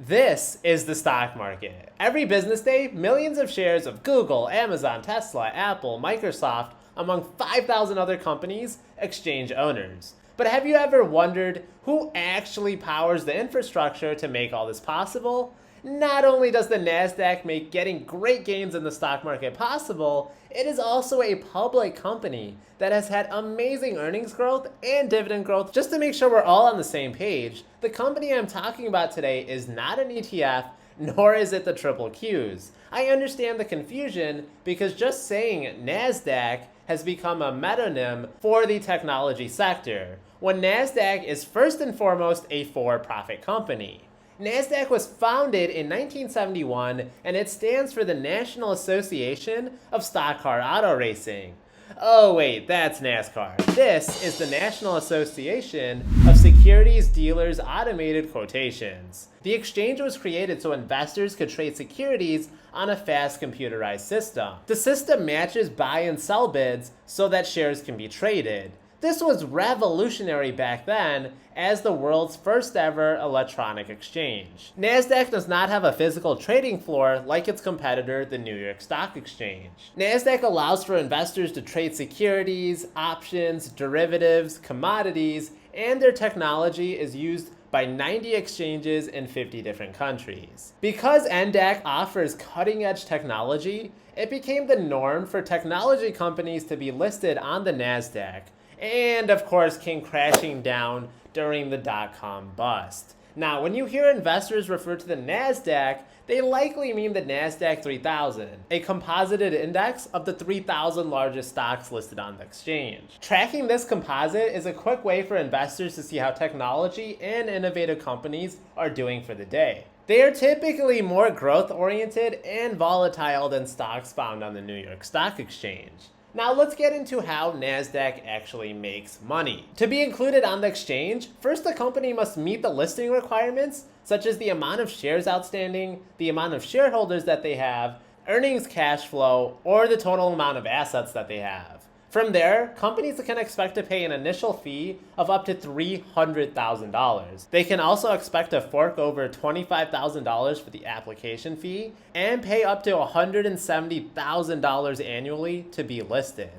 This is the stock market. Every business day, millions of shares of Google, Amazon, Tesla, Apple, Microsoft, among 5,000 other companies, exchange owners. But have you ever wondered who actually powers the infrastructure to make all this possible? Not only does the Nasdaq make getting great gains in the stock market possible, it is also a public company that has had amazing earnings growth and dividend growth. Just to make sure we're all on the same page, the company I'm talking about today is not an ETF, nor is it the triple Qs. I understand the confusion because just saying Nasdaq has become a metonym for the technology sector, when Nasdaq is first and foremost a for-profit company. Nasdaq was founded in 1971 and it stands for the National Association of Stock Car Auto Racing. Oh wait, that's NASCAR. This is the National Association of Securities Dealers Automated Quotations. The exchange was created so investors could trade securities on a fast computerized system. The system matches buy and sell bids so that shares can be traded. This was revolutionary back then as the world's first ever electronic exchange. Nasdaq does not have a physical trading floor like its competitor, the New York Stock Exchange. Nasdaq allows for investors to trade securities, options, derivatives, commodities, and their technology is used by 90 exchanges in 50 different countries. Because NDAC offers cutting-edge technology, it became the norm for technology companies to be listed on the Nasdaq, and of course came crashing down during the dot-com bust. Now, when you hear investors refer to the Nasdaq, they likely mean the Nasdaq 3000, a composited index of the 3,000 largest stocks listed on the exchange. Tracking this composite is a quick way for investors to see how technology and innovative companies are doing for the day. They are typically more growth-oriented and volatile than stocks found on the New York Stock Exchange. Now let's get into how Nasdaq actually makes money. To be included on the exchange, first the company must meet the listing requirements, such as the amount of shares outstanding, the amount of shareholders that they have, earnings cash flow, or the total amount of assets that they have. From there, companies can expect to pay an initial fee of up to $300,000. They can also expect to fork over $25,000 for the application fee and pay up to $170,000 annually to be listed.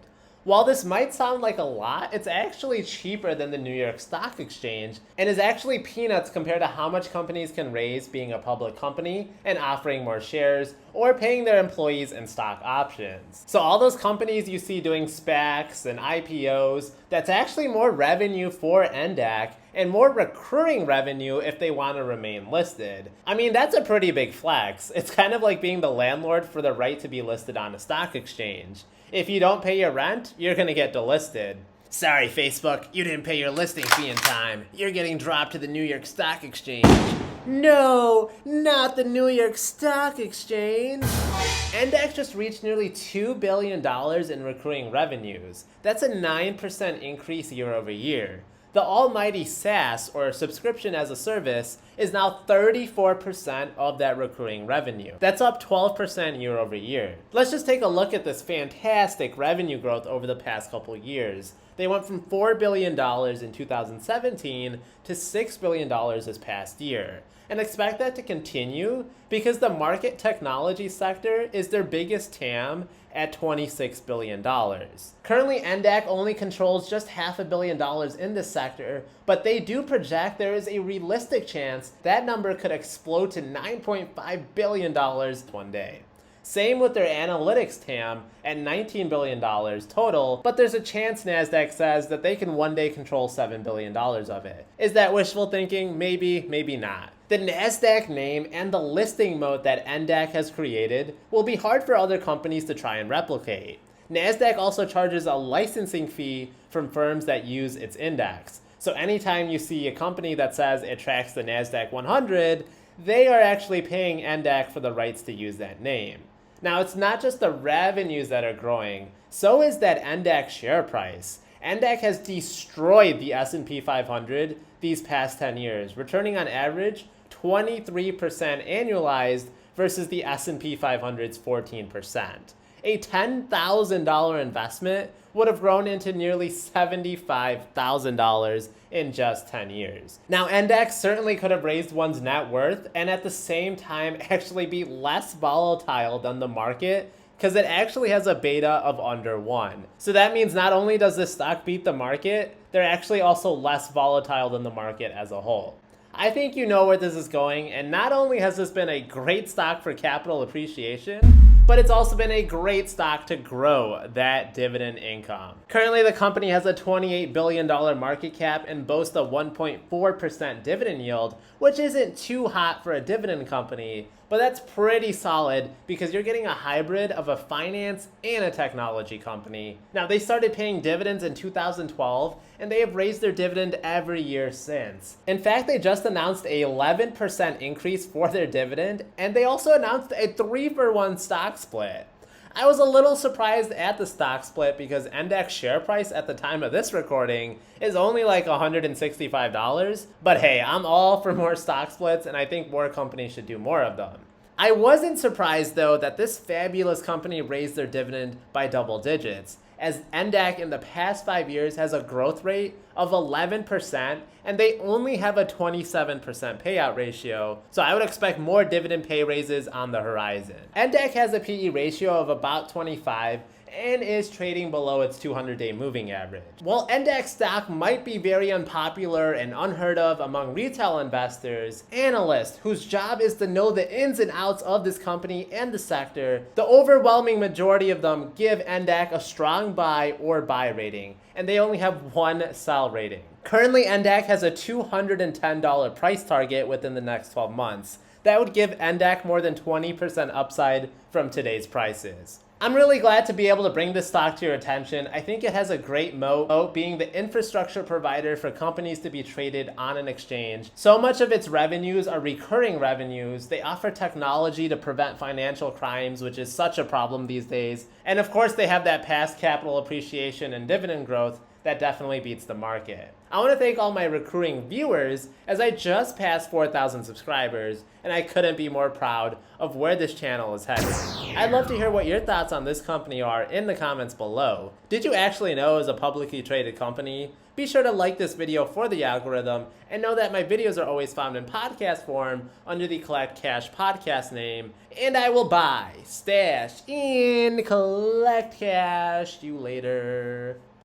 While this might sound like a lot, it's actually cheaper than the New York Stock Exchange and is actually peanuts compared to how much companies can raise being a public company and offering more shares or paying their employees in stock options. So all those companies you see doing SPACs and IPOs, that's actually more revenue for NDAC and more recurring revenue if they want to remain listed. I mean, that's a pretty big flex. It's kind of like being the landlord for the right to be listed on a stock exchange. If you don't pay your rent, you're gonna get delisted. Sorry, Facebook, you didn't pay your listing fee in time. You're getting dropped to the New York Stock Exchange. No, not the New York Stock Exchange. NDAX just reached nearly $2 billion in recurring revenues. That's a 9% increase year over year. The almighty SaaS, or subscription as a service, is now 34% of that recurring revenue. That's up 12% year over year. Let's just take a look at this fantastic revenue growth over the past couple years. They went from $4 billion in 2017 to $6 billion this past year. And expect that to continue because the market technology sector is their biggest TAM at $26 billion. Currently, NDAC only controls just $500 million in this sector, but they do project there is a realistic chance that number could explode to $9.5 billion one day. Same with their analytics TAM at $19 billion total, but there's a chance Nasdaq says that they can one day control $7 billion of it. Is that wishful thinking? Maybe, maybe not. The Nasdaq name and the listing mode that NDAC has created will be hard for other companies to try and replicate. Nasdaq also charges a licensing fee from firms that use its index. So anytime you see a company that says it tracks the Nasdaq 100, they are actually paying NDAC for the rights to use that name. Now, it's not just the revenues that are growing, so is that NDAC share price. NDAC has destroyed the S&P 500 these past 10 years, returning on average 23% annualized versus the S&P 500's 14%. a $10,000 investment would have grown into nearly $75,000 in just 10 years. Now, Index certainly could have raised one's net worth and at the same time actually be less volatile than the market, because it actually has a beta of under 1. So that means not only does this stock beat the market, they're actually also less volatile than the market as a whole. I think you know where this is going, and not only has this been a great stock for capital appreciation, but it's also been a great stock to grow that dividend income. Currently, the company has a $28 billion market cap and boasts a 1.4% dividend yield, which isn't too hot for a dividend company, but that's pretty solid because you're getting a hybrid of a finance and a technology company. Now, they started paying dividends in 2012, and they have raised their dividend every year since. In fact, they just announced an 11% increase for their dividend, and they also announced a 3-for-1 stock split. I was a little surprised at the stock split because Index share price at the time of this recording is only like $165, but hey, I'm all for more stock splits, and I think more companies should do more of them. I wasn't surprised though that this fabulous company raised their dividend by double digits, as Nasdaq in the past 5 years has a growth rate of 11%, and they only have a 27% payout ratio, so I would expect more dividend pay raises on the horizon. Nasdaq has a PE ratio of about 25 and is trading below its 200-day moving average. While Nasdaq stock might be very unpopular and unheard of among retail investors, analysts whose job is to know the ins and outs of this company and the sector, the overwhelming majority of them give Nasdaq a strong buy or buy rating, and they only have one sell rating. Currently, Nasdaq has a $210 price target within the next 12 months. That would give Nasdaq more than 20% upside from today's prices. I'm really glad to be able to bring this stock to your attention. I think it has a great moat, being the infrastructure provider for companies to be traded on an exchange. So much of its revenues are recurring revenues. They offer technology to prevent financial crimes, which is such a problem these days. And of course, they have that past capital appreciation and dividend growth that definitely beats the market. I want to thank all my recurring viewers, as I just passed 4,000 subscribers, and I couldn't be more proud of where this channel is headed. I'd love to hear what your thoughts on this company are in the comments below. Did you actually know it was a publicly traded company? Be sure to like this video for the algorithm, and know that my videos are always found in podcast form under the Collect Cash podcast name, and I will buy, stash, and collect cash you later.